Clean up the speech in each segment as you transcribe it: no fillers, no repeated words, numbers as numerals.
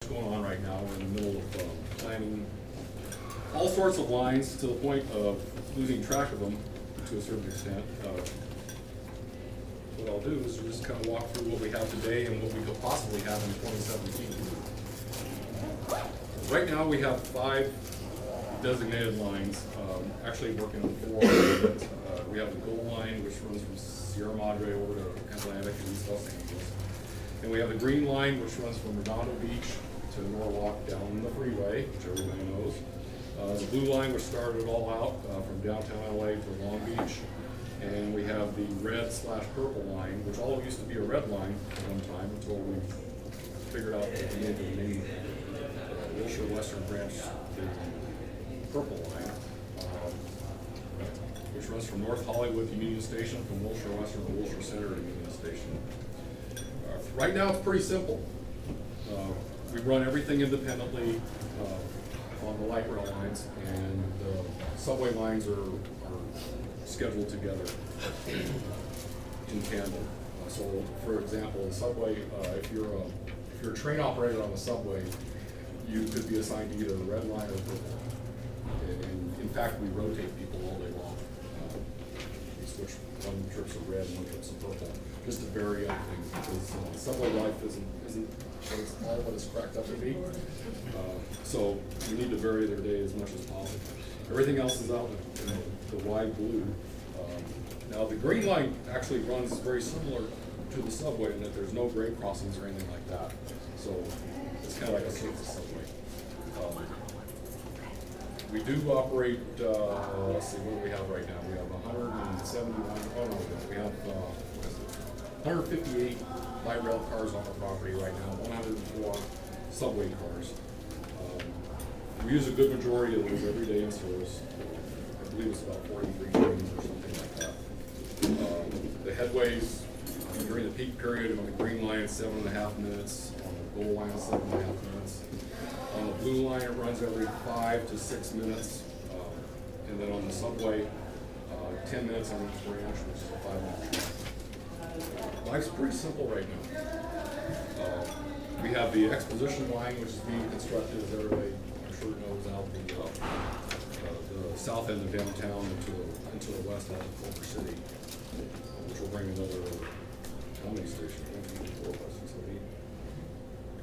going on right now. We're in the middle of planning all sorts of lines to the point of losing track of them to a certain extent. What I'll do is just kind of walk through what we have today and what we could possibly have in 2017. Right now we have 5 designated lines, actually working on 4. We have the Gold Line, which runs from Sierra Madre over to Atlantic and East Los Angeles. And we have the Green Line, which runs from Redondo Beach to Norwalk down the freeway, which everybody knows. The Blue Line, which started it all out from downtown LA to Long Beach. And we have the red/purple line, which all used to be a red line at one time until we figured out that we needed to name Wilshire Western Branch the purple line, which runs from North Hollywood to Union Station, from Wilshire Western to Wilshire Center to Union Station. Right now it's pretty simple. We run everything independently on the light rail lines, and the subway lines are scheduled together in tandem. So, for example, the subway, if you're a train operator on the subway, you could be assigned to either the red line or purple. And in fact, we rotate people all day long. We switch, one trip's a red, one trip's a purple, just to vary up things, because subway life isn't all what it's cracked up to be. So we need to vary their day as much as possible. Everything else is out in the wide blue. Now the Green Line actually runs very similar to the subway in that there's no grade crossings or anything like that. So it's kind of like a surface subway. We do operate, let's see, what do we have right now? We have 171, we have 158 light rail cars on the property right now, 104 subway cars. We use a good majority of those every day in service. I believe it's about 43 trains or something like that. The headways during the peak period on the Green Line, 7.5 minutes. On the Gold Line, 7.5 minutes. On the Blue Line, it runs every 5 to 6 minutes. And then on the subway, 10 minutes on each branch, which is a 5-minute. Life's pretty simple right now. We have the Exposition Line, which is being constructed, as everybody I'm sure knows, out the south end of downtown into the west out of Culver City, which will bring another, how many stations? 1, 2, 3, 4, 5, 6, 7,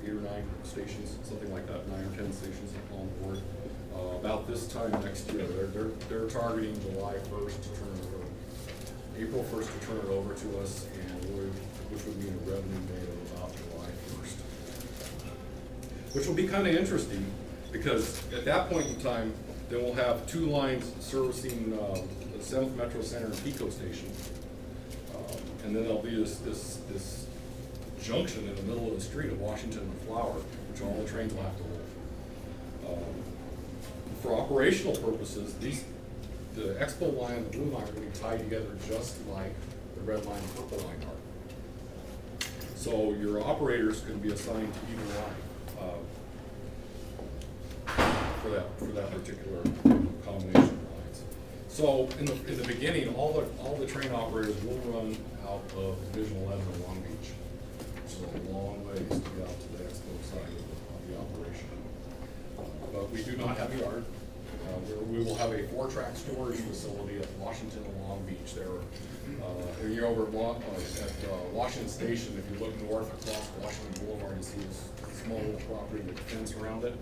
8 or 9 stations, something like that, 9 or 10 stations on board. About this time next year, they're targeting July 1st to turn it over, April 1st to turn it over to us, and which would mean a revenue date of about July 1st. Which will be kind of interesting, because at that point in time, then we'll have 2 lines servicing the 7th Metro Center and Pico Station, and then there'll be this junction in the middle of the street of Washington and Flower, which all the trains will have to live. For operational purposes, the Expo line and the Blue Line are going to be tied together just like the red line and purple line are. So your operators can be assigned to either line for that particular combination of lines. So in the beginning, all the train operators will run out of Division 11 in Long Beach, which is a long ways to get out to the Expo side of the operation. But we do not have a yard. We will have a 4-track storage facility at Washington and Long Beach. You're over at Washington Station. If you look north across Washington Boulevard, you see this small little property with a fence around it.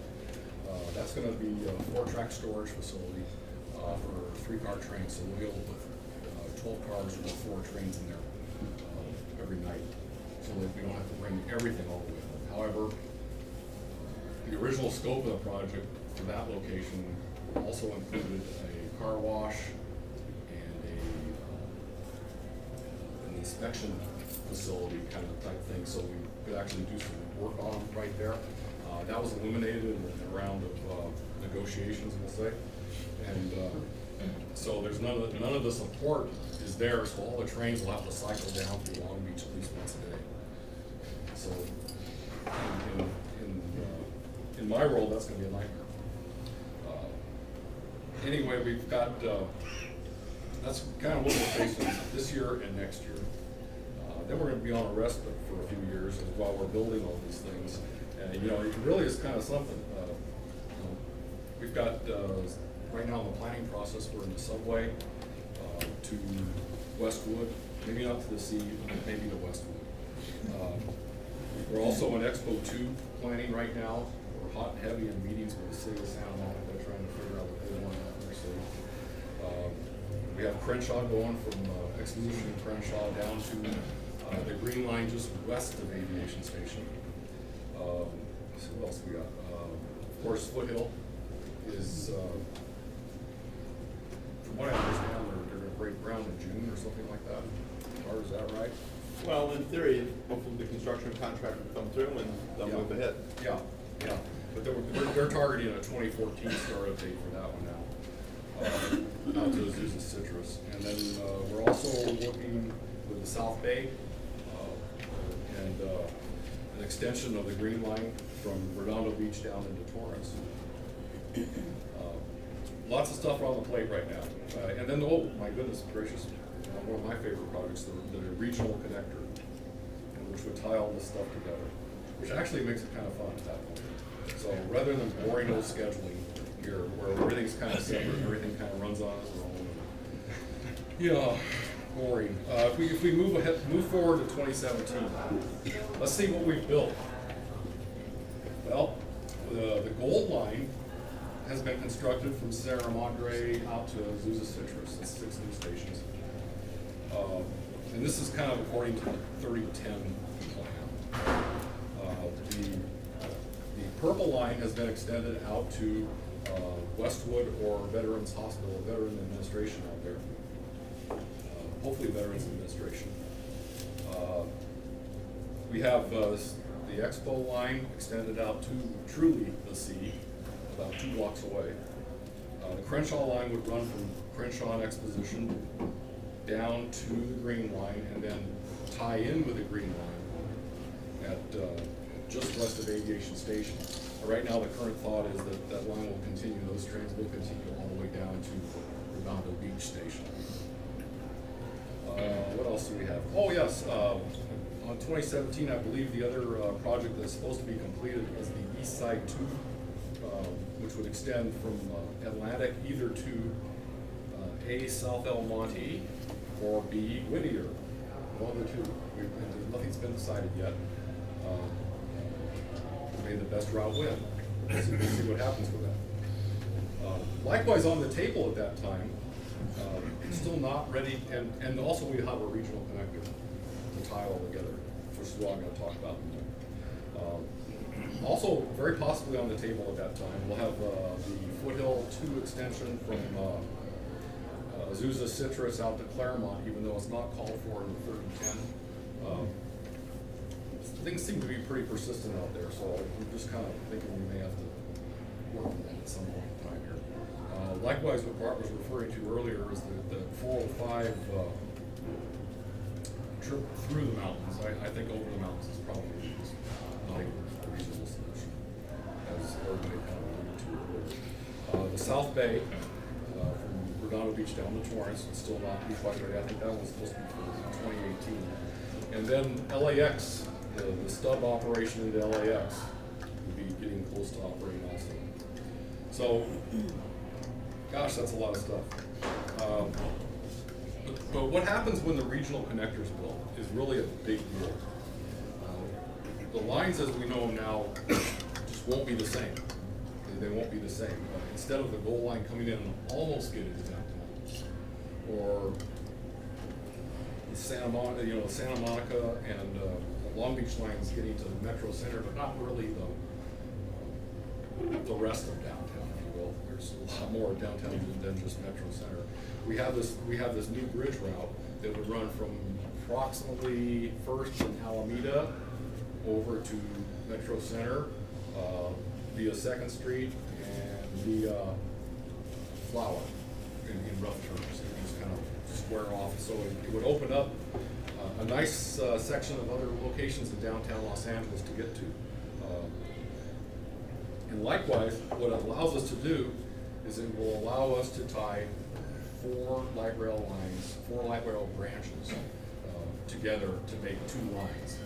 That's going to be a 4-track storage facility for 3-car trains. So we'll be able to put 12 cars with 4 trains in there every night, so that we don't have to bring everything all the way home. However, the original scope of the project for that location also included a car wash and an inspection facility kind of type thing, so we could actually do some work on them right there. That was eliminated in a round of negotiations, we'll say, and so there's none of the support is there, so all the trains will have to cycle down through Long Beach at least once a day. So in my role, that's going to be a nightmare. Anyway, we've got, that's kind of what we're facing this year and next year. Then we're going to be on a respite for a few years while we're building all these things. And, you know, it really is kind of something. We've got, right now in the planning process, we're in the subway to Westwood, maybe not to the sea, maybe to Westwood. We're also in Expo 2 planning right now. We're hot and heavy in meetings with the city of Santa Monica, trying to figure out what they want out in their city. We have Crenshaw going from Exposition and Crenshaw down to the Green Line just west of Aviation Station. So what else we got? Of course, Foothill is, from what I understand, they're going to break ground in June or something like that. Or is that right? Well, in theory, hopefully the construction contract will come through and they'll move ahead. Yeah, yeah. But they're targeting a 2014 startup date for that one now. Out to Azusa Citrus. And then we're also working with the South Bay and an extension of the Green Line from Redondo Beach down into Torrance. Lots of stuff on the plate right now. And then, oh my goodness gracious, one of my favorite projects, the regional connector, which would tie all this stuff together, which actually makes it kind of fun at that point. So rather than boring old scheduling here, where everything's kind of separate, everything kind of runs on its own, yeah, boring. If we move forward to 2017, let's see what we've built. Well, the Gold Line has been constructed from Sierra Madre out to Azusa Citrus. That's 6 new stations. And this is kind of according to the 3010 plan. The Purple Line has been extended out to Westwood or Veterans Hospital, Veteran Administration out there. Hopefully Veterans Administration. We have the Expo Line extended out to truly the sea, about 2 blocks away. The Crenshaw Line would run from Crenshaw and Exposition down to the Green Line and then tie in with the Green Line at just west of Aviation Station. Right now, the current thought is that that line will continue, those trains will continue all the way down to Redondo Beach Station. What else do we have? Oh yes, on 2017, I believe the other project that's supposed to be completed is the East Side 2, which would extend from Atlantic either to A, South El Monte, or B, Whittier. One of the two. Nothing's been decided yet. May the best route win. We'll see what happens with that. Likewise, on the table at that time, still not ready, and also we have a regional connector to tie all together, which is what I'm going to talk about. Also, very possibly on the table at that time, we'll have the Foothill 2 extension from Azusa Citrus out to Claremont, even though it's not called for in the 3010. Things seem to be pretty persistent out there, so I'm just kind of thinking we may have to work on that at some point in time here. Likewise, what Bart was referring to earlier is the 405 trip through the mountains. I think over the mountains is probably not even a reasonable solution, as everybody kind of alluded to earlier. The South Bay, from Redondo Beach down to Torrance, is still not quite ready. I think that was supposed to be for 2018. And then LAX, the stub operation into LAX would be getting close to operating also. So, gosh, that's a lot of stuff. But what happens when the regional connector's built is really a big deal. The lines as we know them now just won't be the same. They won't be the same. Instead of the Gold Line coming in and almost getting to downtown, or the Santa Monica and Long Beach Line is getting to the Metro Center, but not really the rest of downtown, if you will. There's a lot more downtown than just Metro Center. We have this new bridge route that would run from approximately First and Alameda over to Metro Center via 2nd Street and via Flower in rough terms. It would just kind of square off, so it would open up a nice section of other locations in downtown Los Angeles to get to. And likewise, what it allows us to do is it will allow us to tie 4 light rail lines, 4 light rail branches together to make 2 lines.